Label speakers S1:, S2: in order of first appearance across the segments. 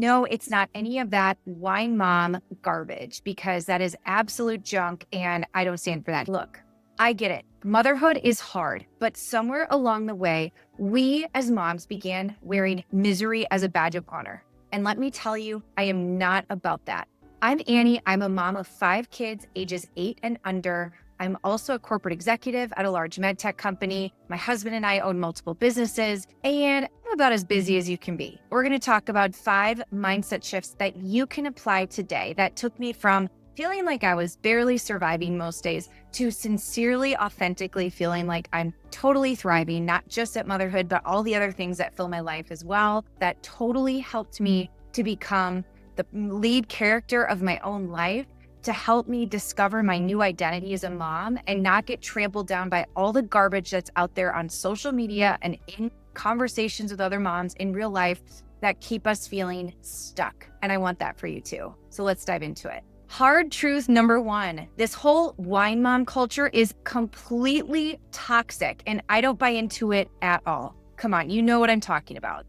S1: No, it's not any of that wine mom garbage because that is absolute junk and I don't stand for that. Look, I get it. Motherhood is hard, but somewhere along the way, we as moms began wearing misery as a badge of honor. And let me tell you, I am not about that. I'm Annie. I'm a mom of 5 kids, ages 8 and under. I'm also a corporate executive at a large med tech company. My husband and I own multiple businesses, and I'm about as busy as you can be. We're going to talk about 5 mindset shifts that you can apply today that took me from feeling like I was barely surviving most days to sincerely, authentically feeling like I'm totally thriving, not just at motherhood, but all the other things that fill my life as well. That totally helped me to become the lead character of my own life, to help me discover my new identity as a mom and not get trampled down by all the garbage that's out there on social media and in conversations with other moms in real life that keep us feeling stuck. And I want that for you too. So let's dive into it. Hard truth number 1, this whole wine mom culture is completely toxic and I don't buy into it at all. Come on, you know what I'm talking about.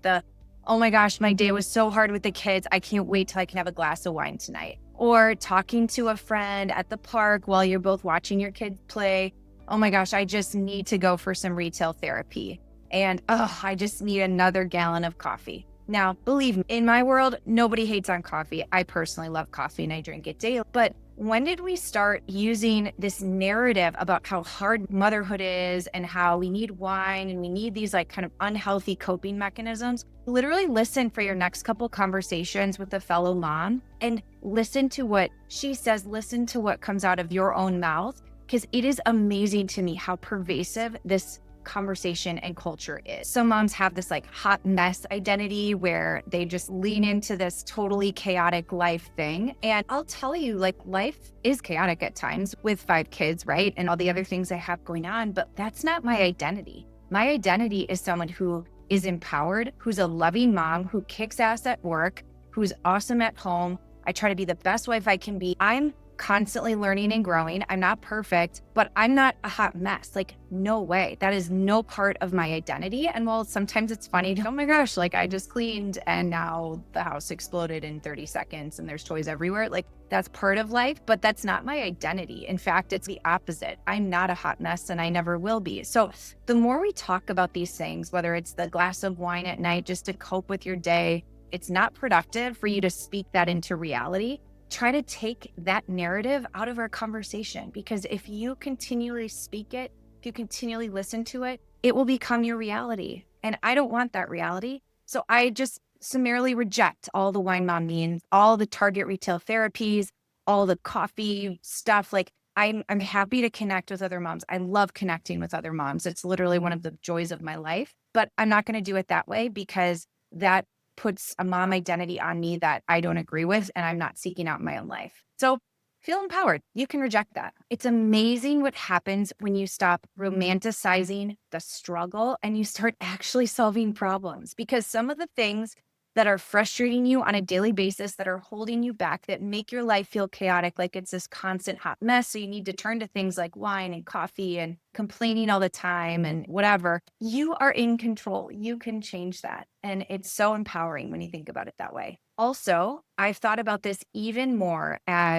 S1: Oh my gosh, my day was so hard with the kids. I can't wait till I can have a glass of wine tonight. Or talking to a friend at the park while you're both watching your kids play. Oh my gosh, I just need to go for some retail therapy. And I just need another gallon of coffee. Now, believe me, in my world, nobody hates on coffee. I personally love coffee and I drink it daily. But when did we start using this narrative about how hard motherhood is and how we need wine and we need these like kind of unhealthy coping mechanisms? Literally listen for your next couple conversations with a fellow mom and listen to what she says, listen to what comes out of your own mouth, because it is amazing to me how pervasive this conversation and culture is. Some moms have this like hot mess identity where they just lean into this totally chaotic life thing. And I'll tell you, like, life is chaotic at times with 5 kids, right? And all the other things I have going on, but that's not my identity. My identity is someone who is empowered, who's a loving mom, who kicks ass at work, who's awesome at home. I try to be the best wife I can be. I'm constantly learning and growing. I'm not perfect, but I'm not a hot mess. Like, no way. That is no part of my identity. And while sometimes it's funny, oh my gosh, like I just cleaned and now the house exploded in 30 seconds and there's toys everywhere. Like, that's part of life, but that's not my identity. In fact, it's the opposite. I'm not a hot mess and I never will be. So the more we talk about these things, whether it's the glass of wine at night just to cope with your day, it's not productive for you to speak that into reality. Try to take that narrative out of our conversation, because if you continually speak it, if you continually listen to it, it will become your reality. And I don't want that reality. So I just summarily reject all the wine mom memes, all the Target retail therapies, all the coffee stuff. Like, I'm happy to connect with other moms. I love connecting with other moms. It's literally one of the joys of my life, but I'm not going to do it that way because that puts a mom identity on me that I don't agree with and I'm not seeking out in my own life. So feel empowered. You can reject that. It's amazing what happens when you stop romanticizing the struggle and you start actually solving problems, because some of the things that are frustrating you on a daily basis, that are holding you back, that make your life feel chaotic, like it's this constant hot mess. So you need to turn to things like wine and coffee and complaining all the time and whatever. You are in control. You can change that. And it's so empowering when you think about it that way. Also, I've thought about this even more now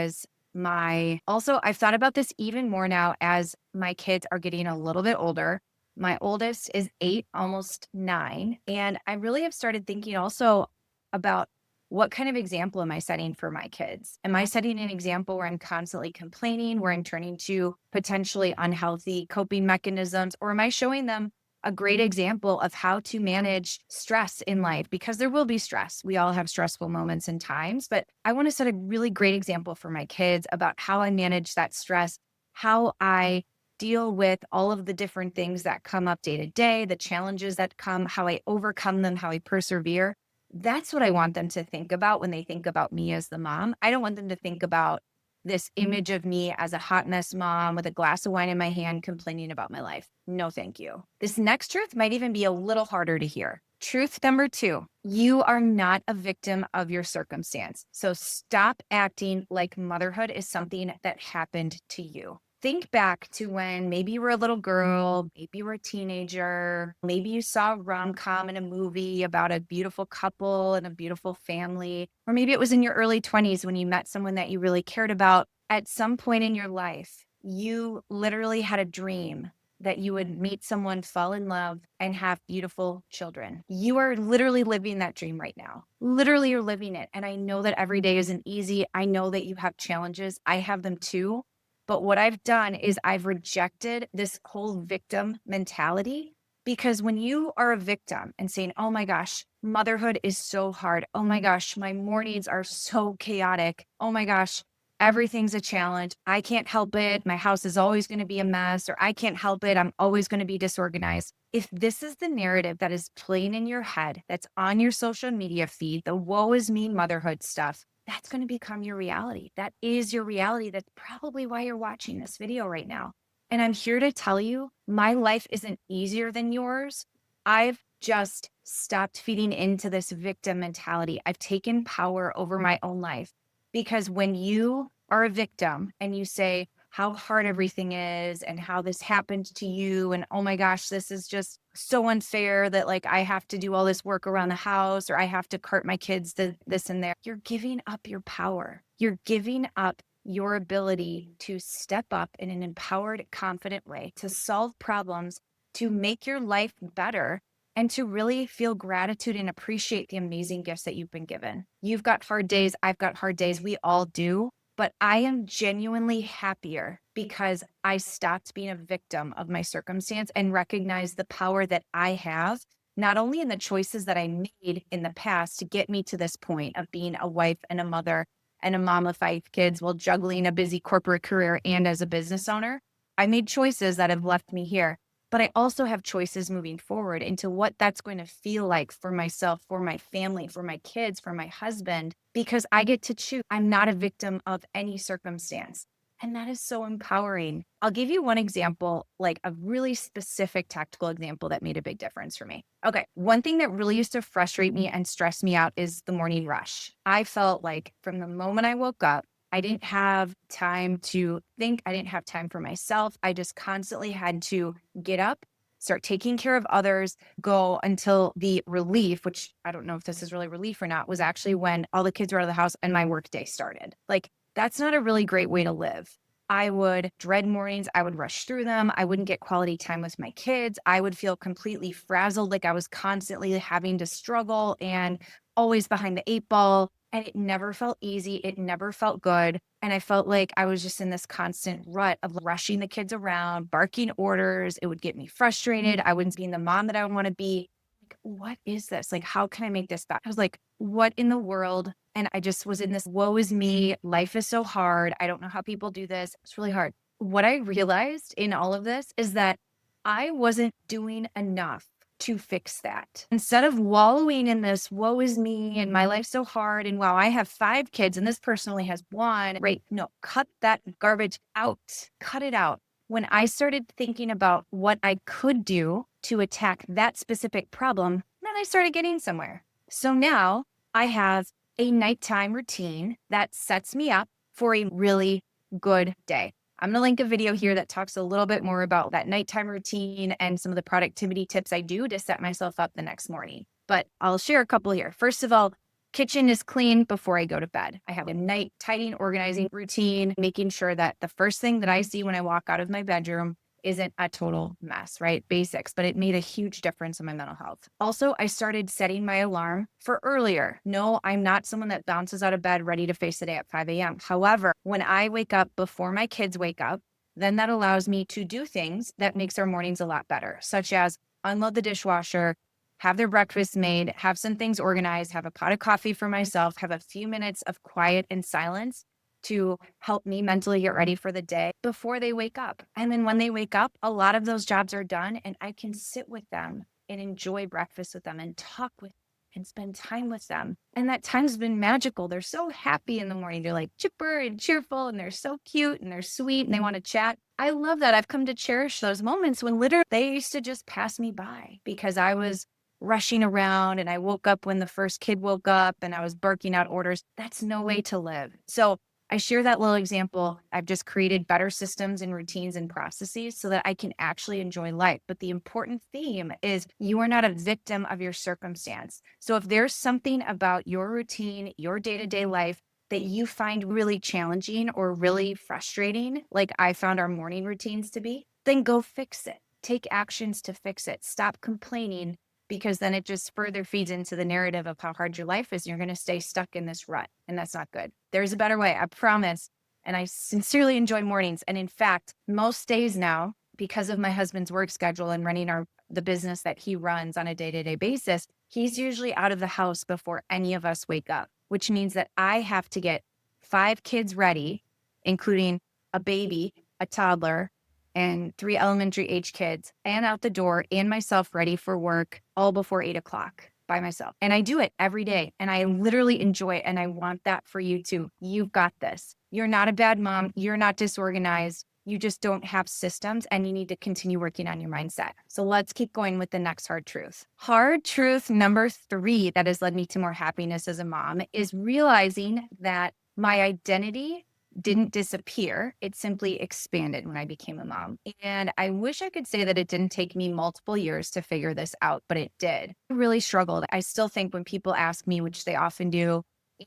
S1: as my kids are getting a little bit older. My oldest is 8, almost 9. And I really have started thinking also about what kind of example am I setting for my kids? Am I setting an example where I'm constantly complaining, where I'm turning to potentially unhealthy coping mechanisms, or am I showing them a great example of how to manage stress in life? Because there will be stress. We all have stressful moments and times, but I want to set a really great example for my kids about how I manage that stress, how I deal with all of the different things that come up day to day, the challenges that come, how I overcome them, how I persevere. That's what I want them to think about when they think about me as the mom. I don't want them to think about this image of me as a hot mess mom with a glass of wine in my hand complaining about my life. No, thank you. This next truth might even be a little harder to hear. Truth number 2, you are not a victim of your circumstance. So stop acting like motherhood is something that happened to you. think back to when maybe you were a little girl, maybe you were a teenager, maybe you saw a rom-com in a movie about a beautiful couple and a beautiful family, or maybe it was in your early 20s when you met someone that you really cared about. At some point in your life, you literally had a dream that you would meet someone, fall in love, and have beautiful children. You are literally living that dream right now. Literally, you're living it. And I know that every day isn't easy. I know that you have challenges. I have them too. But what I've done is I've rejected this whole victim mentality, because when you are a victim and saying, oh my gosh, motherhood is so hard. Oh my gosh, my mornings are so chaotic. Oh my gosh, everything's a challenge. I can't help it. My house is always going to be a mess, or I can't help it. I'm always going to be disorganized. If this is the narrative that is playing in your head, that's on your social media feed, the woe is me motherhood stuff, that's going to become your reality. That is your reality. That's probably why you're watching this video right now. And I'm here to tell you, my life isn't easier than yours. I've just stopped feeding into this victim mentality. I've taken power over my own life. Because when you are a victim and you say how hard everything is and how this happened to you, and oh my gosh, this is just so unfair that like I have to do all this work around the house, or I have to cart my kids to this and there, you're giving up your power. You're giving up your ability to step up in an empowered, confident way, to solve problems, to make your life better, and to really feel gratitude and appreciate the amazing gifts that you've been given. You've got hard days. I've got hard days. We all do. But I am genuinely happier because I stopped being a victim of my circumstance and recognized the power that I have, not only in the choices that I made in the past to get me to this point of being a wife and a mother and a mom of 5 kids while juggling a busy corporate career and as a business owner. I made choices that have left me here. But I also have choices moving forward into what that's going to feel like for myself, for my family, for my kids, for my husband, because I get to choose. I'm not a victim of any circumstance. And that is so empowering. I'll give you one example, like a really specific tactical example that made a big difference for me. Okay. One thing that really used to frustrate me and stress me out is the morning rush. I felt like from the moment I woke up, I didn't have time to think. I didn't have time for myself. I just constantly had to get up, start taking care of others, go until the relief, which I don't know if this is really relief or not, was actually when all the kids were out of the house and my work day started. Like, that's not a really great way to live. I would dread mornings. I would rush through them. I wouldn't get quality time with my kids. I would feel completely frazzled, like I was constantly having to struggle and always behind the 8 ball. And it never felt easy. It never felt good. And I felt like I was just in this constant rut of rushing the kids around, barking orders. It would get me frustrated. I wouldn't be the mom that I would want to be. Like, what is this? Like, how can I make this better? I was like, what in the world? And I just was in this woe is me. Life is so hard. I don't know how people do this. It's really hard. What I realized in all of this is that I wasn't doing enough to fix that. Instead of wallowing in this woe is me and my life's so hard and wow, I have 5 kids and this person only has one. Right. No, cut that garbage out. Cut it out. When I started thinking about what I could do to attack that specific problem, then I started getting somewhere. So now I have a nighttime routine that sets me up for a really good day. I'm going to link a video here that talks a little bit more about that nighttime routine and some of the productivity tips I do to set myself up the next morning. But I'll share a couple here. First of all, kitchen is clean before I go to bed. I have a night tidying, organizing routine, making sure that the first thing that I see when I walk out of my bedroom isn't a total mess, right? Basics, but it made a huge difference in my mental health. Also, I started setting my alarm for earlier. No, I'm not someone that bounces out of bed ready to face the day at 5 a.m. However, when I wake up before my kids wake up, then that allows me to do things that makes our mornings a lot better, such as unload the dishwasher, have their breakfast made, have some things organized, have a pot of coffee for myself, have a few minutes of quiet and silence to help me mentally get ready for the day before they wake up. And then when they wake up, a lot of those jobs are done and I can sit with them and enjoy breakfast with them and talk with them and spend time with them. And that time's been magical. They're so happy in the morning. They're like chipper and cheerful and they're so cute and they're sweet and they want to chat. I love that. I've come to cherish those moments when literally they used to just pass me by because I was rushing around and I woke up when the first kid woke up and I was barking out orders. That's no way to live. So I share that little example. I've just created better systems and routines and processes so that I can actually enjoy life. But the important theme is you are not a victim of your circumstance. So if there's something about your routine, your day to day life that you find really challenging or really frustrating, like I found our morning routines to be, then go fix it. Take actions to fix it. Stop complaining because then it just further feeds into the narrative of how hard your life is. And you're going to stay stuck in this rut. And that's not good. There's a better way, I promise. And I sincerely enjoy mornings. And in fact, most days now, because of my husband's work schedule and running the business that he runs on a day-to-day basis, he's usually out of the house before any of us wake up, which means that I have to get 5 kids ready, including a baby, a toddler, and 3 elementary age kids, and out the door, and myself ready for work all before 8 o'clock by myself. And I do it every day. And I literally enjoy it. And I want that for you too. You've got this. You're not a bad mom. You're not disorganized. You just don't have systems and you need to continue working on your mindset. So let's keep going with the next hard truth. Hard truth number 3 that has led me to more happiness as a mom is realizing that my identity didn't disappear. It simply expanded when I became a mom. And I wish I could say that it didn't take me multiple years to figure this out, but it did. I really struggled. I still think when people ask me, which they often do,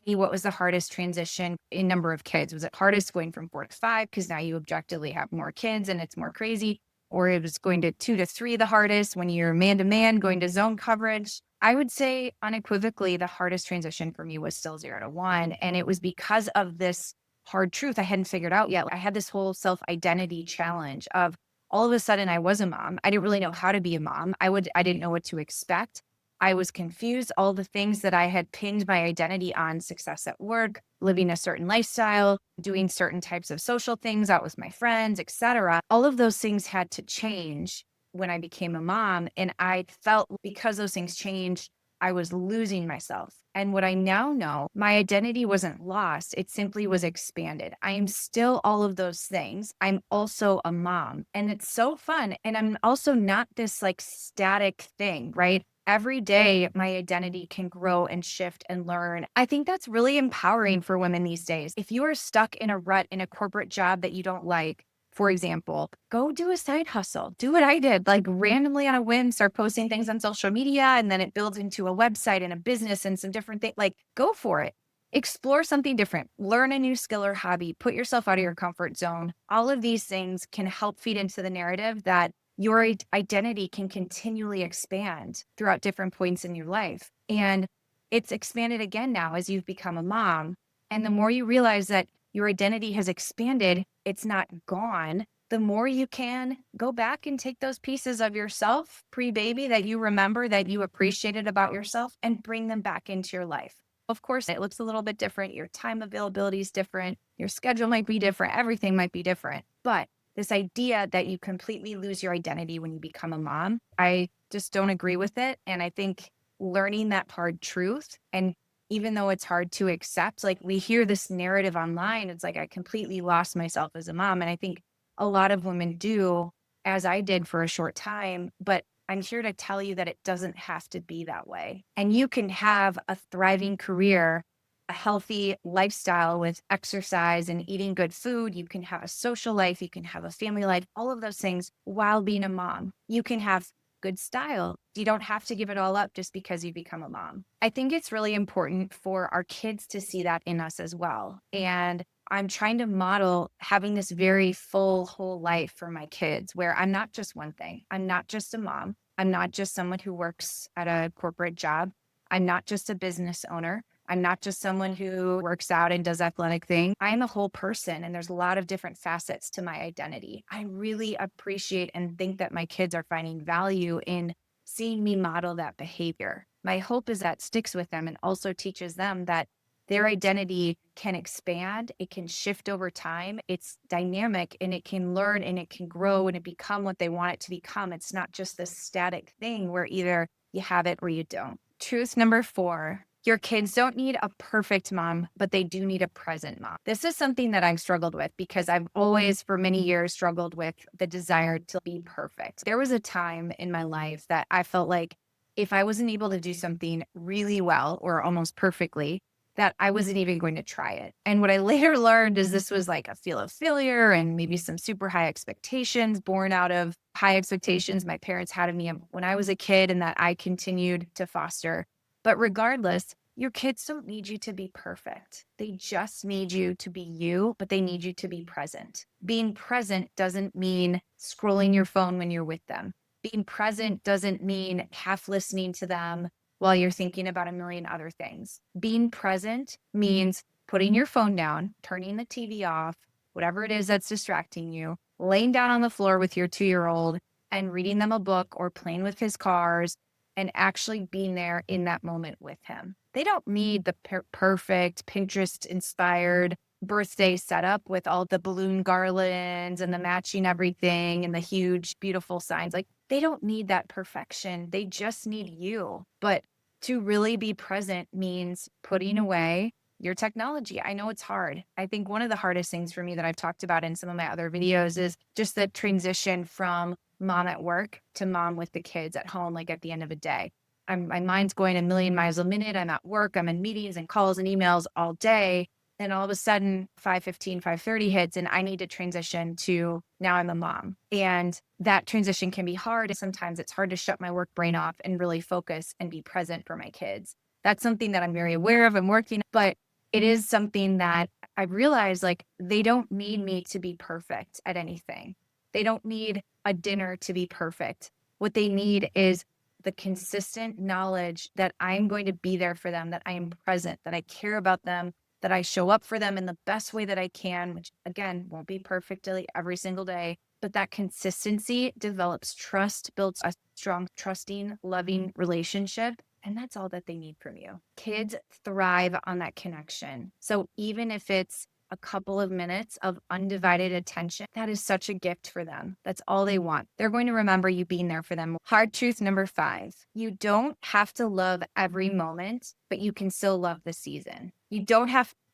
S1: "Amy, what was the hardest transition in number of kids? Was it hardest going from 4 to 5? Because now you objectively have more kids and it's more crazy. Or it was going to 2 to 3 the hardest when you're man to man going to zone coverage." I would say unequivocally, the hardest transition for me was still 0 to 1. And it was because of this hard truth I hadn't figured out yet. I had this whole self-identity challenge of all of a sudden I was a mom. I didn't really know how to be a mom. I didn't know what to expect. I was confused. All the things that I had pinned my identity on, success at work, living a certain lifestyle, doing certain types of social things out with my friends, etc. All of those things had to change when I became a mom. And I felt because those things changed, I was losing myself. And what I now know, my identity wasn't lost. It simply was expanded. I am still all of those things. I'm also a mom and it's so fun. And I'm also not this like static thing, right? Every day, my identity can grow and shift and learn. I think that's really empowering for women these days. If you are stuck in a rut in a corporate job that you don't like, for example, go do a side hustle. Do what I did, like randomly on a whim, start posting things on social media, and then it builds into a website and a business and some different things. Like, go for it. Explore something different. Learn a new skill or hobby. Put yourself out of your comfort zone. All of these things can help feed into the narrative that your identity can continually expand throughout different points in your life. And it's expanded again now as you've become a mom. And the more you realize that your identity has expanded, it's not gone. The more you can go back and take those pieces of yourself pre-baby that you remember that you appreciated about yourself and bring them back into your life. Of course, it looks a little bit different. Your time availability is different. Your schedule might be different. Everything might be different. But this idea that you completely lose your identity when you become a mom, I just don't agree with it. And I think learning that hard truth, and even though it's hard to accept, like we hear this narrative online, it's like I completely lost myself as a mom. And I think a lot of women do, as I did for a short time. But I'm here to tell you that it doesn't have to be that way. And you can have a thriving career, a healthy lifestyle with exercise and eating good food. You can have a social life. You can have a family life, all of those things while being a mom. You can have good style. You don't have to give it all up just because you become a mom. I think it's really important for our kids to see that in us as well. And I'm trying to model having this very full, whole life for my kids where I'm not just one thing. I'm not just a mom. I'm not just someone who works at a corporate job. I'm not just a business owner. I'm not just someone who works out and does athletic things. I am a whole person, and there's a lot of different facets to my identity. I really appreciate and think that my kids are finding value in seeing me model that behavior. My hope is that sticks with them and also teaches them that their identity can expand, it can shift over time, it's dynamic, and it can learn and it can grow and it become what they want it to become. It's not just this static thing where either you have it or you don't. Truth number 4. Your kids don't need a perfect mom, but they do need a present mom. This is something that I've struggled with because I've always, for many years, struggled with the desire to be perfect. There was a time in my life that I felt like if I wasn't able to do something really well or almost perfectly, that I wasn't even going to try it. And what I later learned is this was like a feel of failure and maybe some super high expectations born out of high expectations my parents had of me when I was a kid and that I continued to foster. But regardless, your kids don't need you to be perfect. They just need you to be you, but they need you to be present. Being present doesn't mean scrolling your phone when you're with them. Being present doesn't mean half listening to them while you're thinking about a million other things. Being present means putting your phone down, turning the TV off, whatever it is that's distracting you, laying down on the floor with your 2-year-old and reading them a book or playing with his cars and actually being there in that moment with him. They don't need the perfect Pinterest inspired birthday setup with all the balloon garlands and the matching everything and the huge, beautiful signs. Like, they don't need that perfection. They just need you. But to really be present means putting away your technology. I know it's hard. I think one of the hardest things for me that I've talked about in some of my other videos is just the transition from mom at work to mom with the kids at home, like at the end of a day. My mind's going a million miles a minute. I'm at work, I'm in meetings and calls and emails all day. And all of a sudden 5:15, 5:30 hits and I need to transition to now I'm a mom. And that transition can be hard. Sometimes it's hard to shut my work brain off and really focus and be present for my kids. That's something that I'm very aware of. I'm working, but it is something that I realize like they don't need me to be perfect at anything. They don't need a dinner to be perfect. What they need is the consistent knowledge that I'm going to be there for them, that I am present, that I care about them, that I show up for them in the best way that I can, which again, won't be perfectly every single day, but that consistency develops trust, builds a strong, trusting, loving relationship. And that's all that they need from you. Kids thrive on that connection. So even if it's a couple of minutes of undivided attention, that is such a gift for them. That's all they want. They're going to remember you being there for them. Hard truth number 5, you don't have to love every moment, but you can still love the season.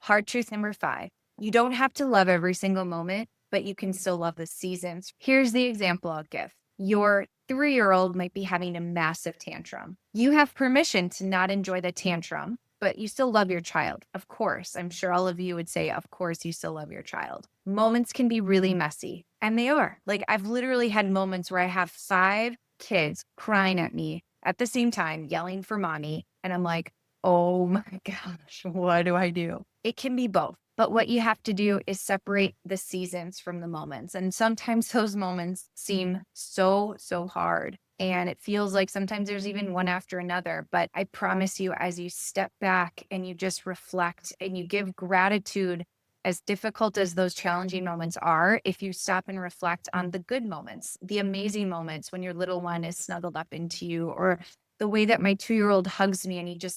S1: Hard truth number 5, you don't have to love every single moment, but you can still love the seasons. Here's the example I'll give. Your 3-year-old might be having a massive tantrum. You have permission to not enjoy the tantrum, but you still love your child. Of course, I'm sure all of you would say, of course, you still love your child. Moments can be really messy, and they are. Like, I've literally had moments where I have 5 kids crying at me at the same time, yelling for mommy. And I'm like, oh my gosh, what do I do? It can be both. But what you have to do is separate the seasons from the moments. And sometimes those moments seem so, so hard. And it feels like sometimes there's even one after another. But I promise you, as you step back and you just reflect and you give gratitude, as difficult as those challenging moments are, if you stop and reflect on the good moments, the amazing moments when your little one is snuggled up into you, or the way that my 2-year-old hugs me and he gives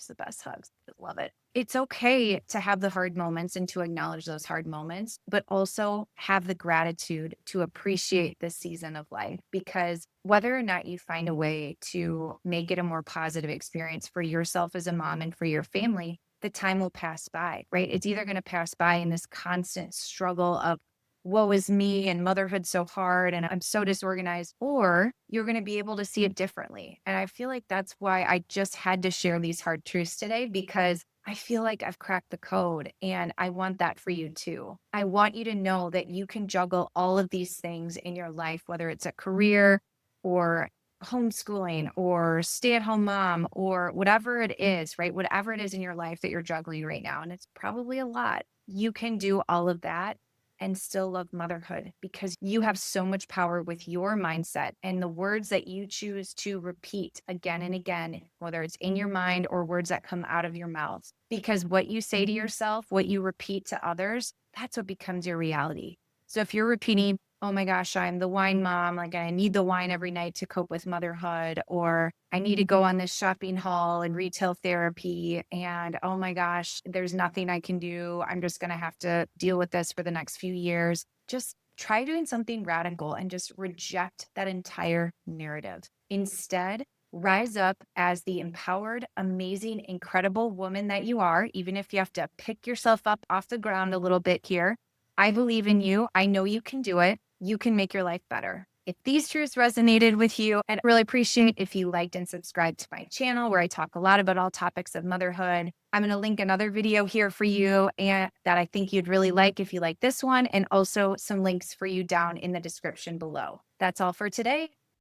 S1: the best hugs. I love it. It's okay to have the hard moments and to acknowledge those hard moments, but also have the gratitude to appreciate this season of life, because whether or not you find a way to make it a more positive experience for yourself as a mom and for your family, the time will pass by, right? It's either going to pass by in this constant struggle of woe is me and motherhood so hard and I'm so disorganized, or you're going to be able to see it differently. And I feel like that's why I just had to share these hard truths today, because I feel like I've cracked the code and I want that for you too. I want you to know that you can juggle all of these things in your life, whether it's a career or homeschooling or stay-at-home mom or whatever it is, right? Whatever it is in your life that you're juggling right now, and it's probably a lot. You can do all of that and still love motherhood, because you have so much power with your mindset and the words that you choose to repeat again and again, whether it's in your mind or words that come out of your mouth. Because what you say to yourself, what you repeat to others, that's what becomes your reality. So if you're repeating, oh my gosh, I'm the wine mom, like I need the wine every night to cope with motherhood, or I need to go on this shopping haul and retail therapy, and oh my gosh, there's nothing I can do. I'm just going to have to deal with this for the next few years. Just try doing something radical and just reject that entire narrative. Instead, rise up as the empowered, amazing, incredible woman that you are, even if you have to pick yourself up off the ground a little bit here. I believe in you. I know you can do it. You can make your life better. if these truths resonated with you. And really appreciate if you liked and subscribed to my channel where I talk a lot about all topics of motherhood. I'm going to link another video here for you and that I think you'd really like if you like this one, and also some links for you down in the description below. That's all for today.